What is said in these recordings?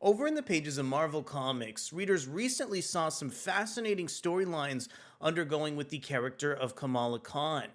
Over in the pages of Marvel Comics, readers recently saw some fascinating storylines undergoing with the character of Kamala Khan.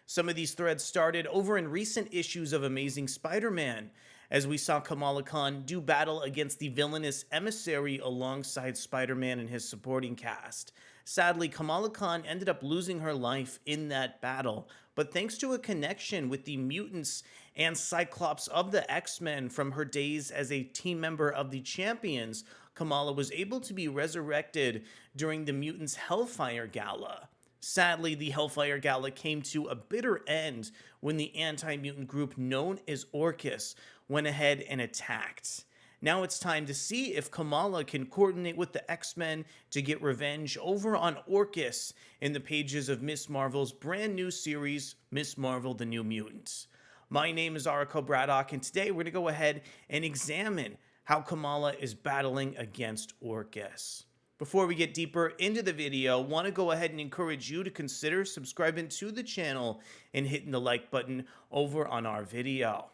Some of these threads started over in recent issues of Amazing Spider-Man, as we saw Kamala Khan do battle against the villainous emissary alongside Spider-Man and his supporting cast. Sadly, Kamala Khan ended up losing her life in that battle, but thanks to a connection with the mutants and Cyclops of the X-Men from her days as a team member of the Champions, Kamala was able to be resurrected during the mutants' Hellfire Gala. Sadly, the Hellfire Gala came to a bitter end when the anti-mutant group known as Orchis went ahead and attacked. Now it's time to see if Kamala can coordinate with the X-Men to get revenge over on Orchis in the pages of Miss Marvel's brand new series, Miss Marvel: The New Mutants. My name is Erick Braddock, and today we're going to go ahead and examine how Kamala is battling against Orchis. Before we get deeper into the video, I want to go ahead and encourage you to consider subscribing to the channel and hitting the like button over on our video.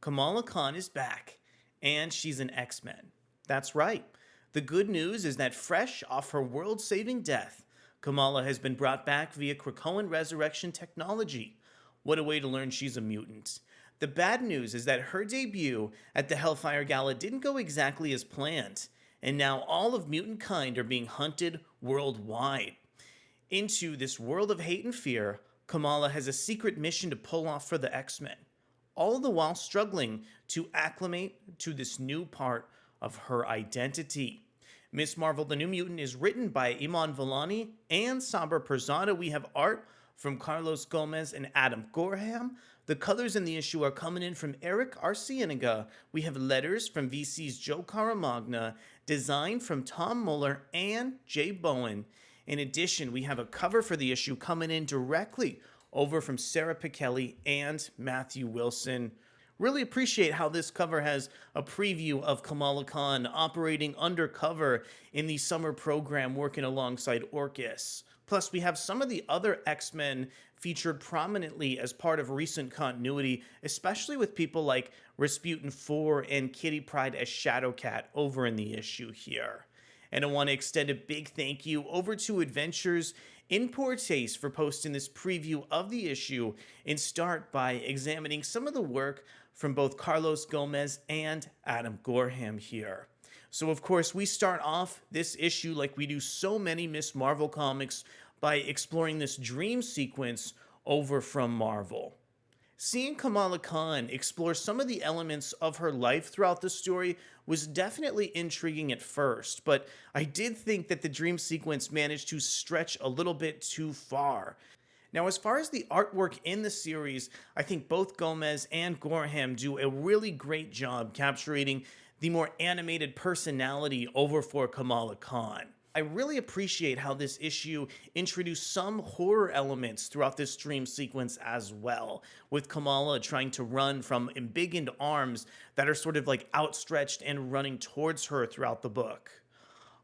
Kamala Khan is back, and she's an X-Men. That's right. The good news is that fresh off her world-saving death, Kamala has been brought back via Krakoan Resurrection Technology. What a way to learn she's a mutant. The bad news is that her debut at the Hellfire Gala didn't go exactly as planned, and now all of mutantkind are being hunted worldwide. Into this world of hate and fear, Kamala has a secret mission to pull off for the X-Men, all the while struggling to acclimate to this new part of her identity. Miss Marvel: The New Mutant is written by Iman, Vellani, and Sabir Pirzada. We have art from Gómez and Adam Gorham. The colors in the issue are coming in from Erick, Arciniega. We have letters from VC's Joe Caramagna, design from Tom Muller and Jay Bowen. In addition, we have a cover for the issue coming in directly over from Sara, Pichelli, and Matthew Wilson. Really appreciate how this cover has a preview of Kamala Khan operating undercover in the summer program working alongside Orchis. Plus, we have some of the other X-Men featured prominently as part of recent continuity, especially with people like Rasputin 4 and Kitty Pryde as Shadowcat over in the issue here. And I want to extend a big thank you over to Adventures in Poor Taste for posting this preview of the issue, and start by examining some of the work from both Gómez and Adam Gorham here. So of course, we start off this issue like we do so many Miss Marvel comics by exploring this dream sequence over from Marvel. Seeing Kamala Khan explore some of the elements of her life throughout the story was definitely intriguing at first, but I did think that the dream sequence managed to stretch a little bit too far. Now, as far as the artwork in the series, I think both Gómez and Gorham do a really great job capturing the more animated personality over for Kamala Khan. I really appreciate how this issue introduced some horror elements throughout this dream sequence as well, with Kamala trying to run from embiggened arms that are sort of like outstretched and running towards her throughout the book.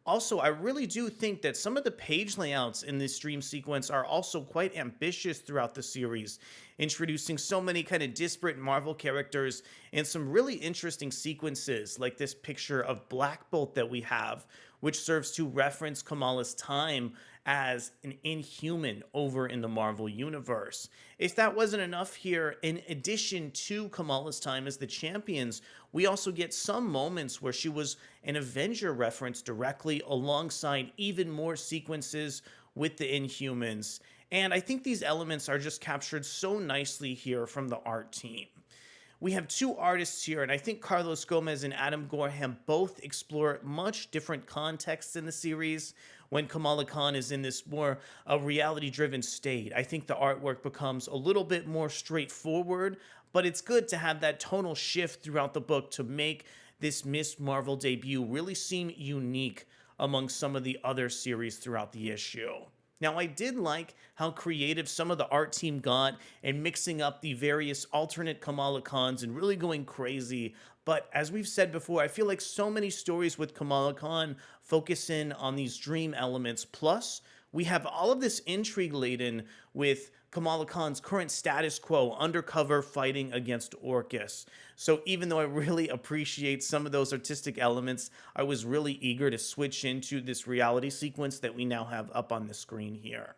Also, I really do think that some of the page layouts in this dream sequence are also quite ambitious throughout the series, introducing so many kind of disparate Marvel characters and some really interesting sequences, like this picture of Black Bolt that we have, which serves to reference Kamala's time as an Inhuman over in the Marvel Universe. If that wasn't enough here, in addition to Kamala's time as the Champions, we also get some moments where she was an Avenger reference directly alongside even more sequences with the Inhumans. And I think these elements are just captured so nicely here from the art team. We have two artists here, and I think Gómez and Adam Gorham both explore much different contexts in the series. When Kamala Khan is in this more reality-driven state, I think the artwork becomes a little bit more straightforward, but it's good to have that tonal shift throughout the book to make this Miss Marvel debut really seem unique among some of the other series throughout the issue. Now, I did like how creative some of the art team got in mixing up the various alternate Kamala Khans and really going crazy. But as we've said before, I feel like so many stories with Kamala Khan focus in on these dream elements. Plus, we have all of this intrigue laden with Kamala Khan's current status quo, undercover fighting against Orcus. So even though I really appreciate some of those artistic elements, I was really eager to switch into this reality sequence that we now have up on the screen here.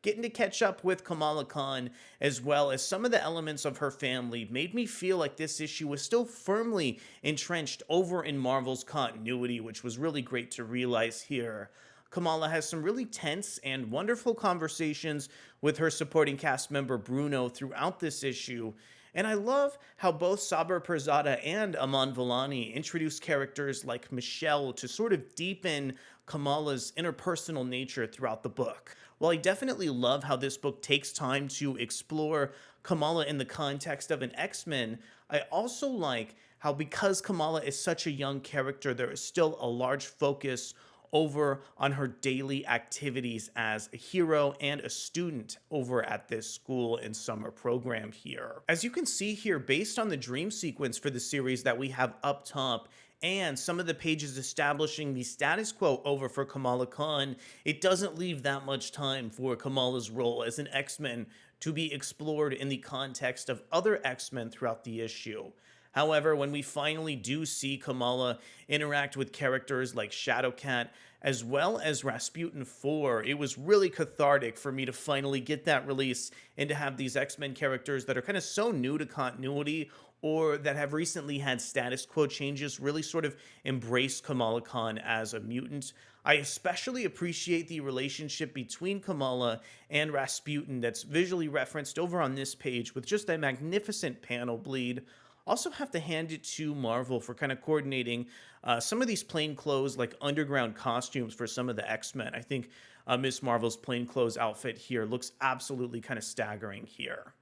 Getting to catch up with Kamala Khan, as well as some of the elements of her family, made me feel like this issue was still firmly entrenched over in Marvel's continuity, which was really great to realize here. Kamala has some really tense and wonderful conversations with her supporting cast member Bruno throughout this issue, and I love how both Sabir Pirzada and Iman Vellani introduce characters like Michelle to sort of deepen Kamala's interpersonal nature throughout the book. While I definitely love how this book takes time to explore Kamala in the context of an X-Men, I also like how because Kamala is such a young character, there is still a large focus over on her daily activities as a hero and a student over at this school and summer program here. As you can see here, based on the dream sequence for the series that we have up top, and some of the pages establishing the status quo over for Kamala Khan, it doesn't leave that much time for Kamala's role as an X-Men to be explored in the context of other X-Men throughout the issue. However, when we finally do see Kamala interact with characters like Shadowcat, as well as Rasputin 4, it was really cathartic for me to finally get that release and to have these X-Men characters that are kind of so new to continuity or that have recently had status quo changes really sort of embrace Kamala Khan as a mutant. I especially appreciate the relationship between Kamala and Rasputin that's visually referenced over on this page with just a magnificent panel bleed. Also have to hand it to Marvel for kind of coordinating some of these plainclothes, like underground costumes for some of the X-Men. I think Miss Marvel's plainclothes outfit here looks absolutely kind of staggering here.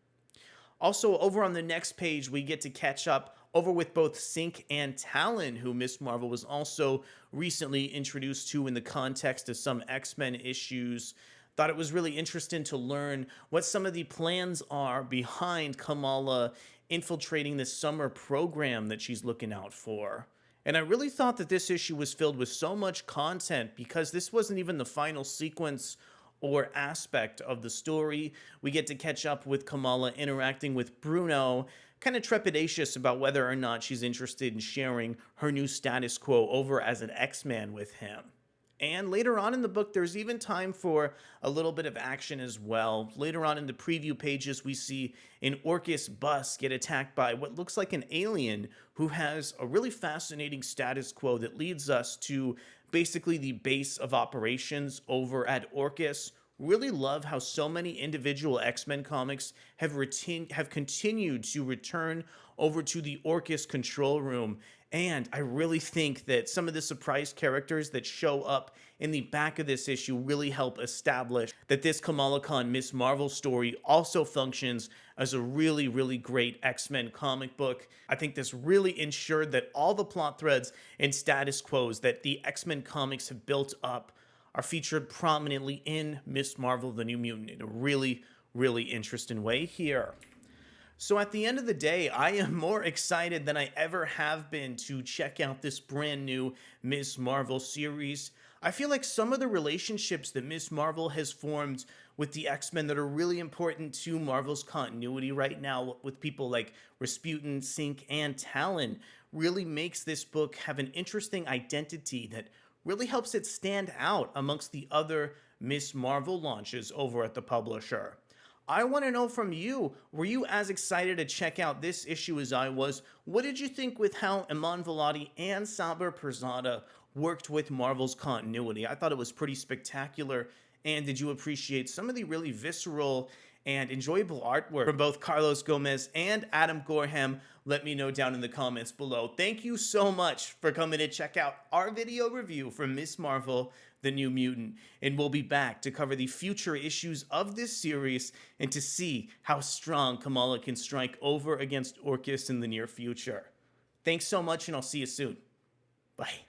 Also, over on the next page, we get to catch up over with both Synch and Talon, who Miss Marvel was also recently introduced to in the context of some X-Men issues. Thought it was really interesting to learn what some of the plans are behind Kamala infiltrating this summer program that she's looking out for. And I really thought that this issue was filled with so much content because this wasn't even the final sequence or aspect of the story. We get to catch up with Kamala interacting with Bruno, kind of trepidatious about whether or not she's interested in sharing her new status quo over as an X-Man with him. And later on in the book, there's even time for a little bit of action as well. Later on in the preview pages, we see an Orcus bus get attacked by what looks like an alien who has a really fascinating status quo that leads us to basically the base of operations over at Orcus. Really love how so many individual X-Men comics have continued to return over to the Orcus control room. And I really think that some of the surprise characters that show up in the back of this issue really help establish that this Kamala Khan Miss Marvel story also functions as a really, really great X-Men comic book. I think this really ensured that all the plot threads and status quos that the X-Men comics have built up are featured prominently in Miss Marvel the New Mutant in a really, really interesting way here. So at the end of the day, I am more excited than I ever have been to check out this brand new Miss Marvel series. I feel like some of the relationships that Miss Marvel has formed with the X-Men that are really important to Marvel's continuity right now with people like Rasputin, Synch, and Talon really makes this book have an interesting identity that really helps it stand out amongst the other Miss Marvel launches over at the publisher. I want to know from you, were you as excited to check out this issue as I was? What did you think with how Iman Vellani and Sabir Pirzada worked with Marvel's continuity? I thought it was pretty spectacular. And did you appreciate some of the really visceral and enjoyable artwork from both Carlos Gómez and Adam Gorham? Let me know down in the comments below. Thank you so much for coming to check out our video review from Miss Marvel the New Mutant, and we'll be back to cover the future issues of this series and to see how strong Kamala can strike over against Orcus in the near future. Thanks so much, and I'll see you soon. Bye.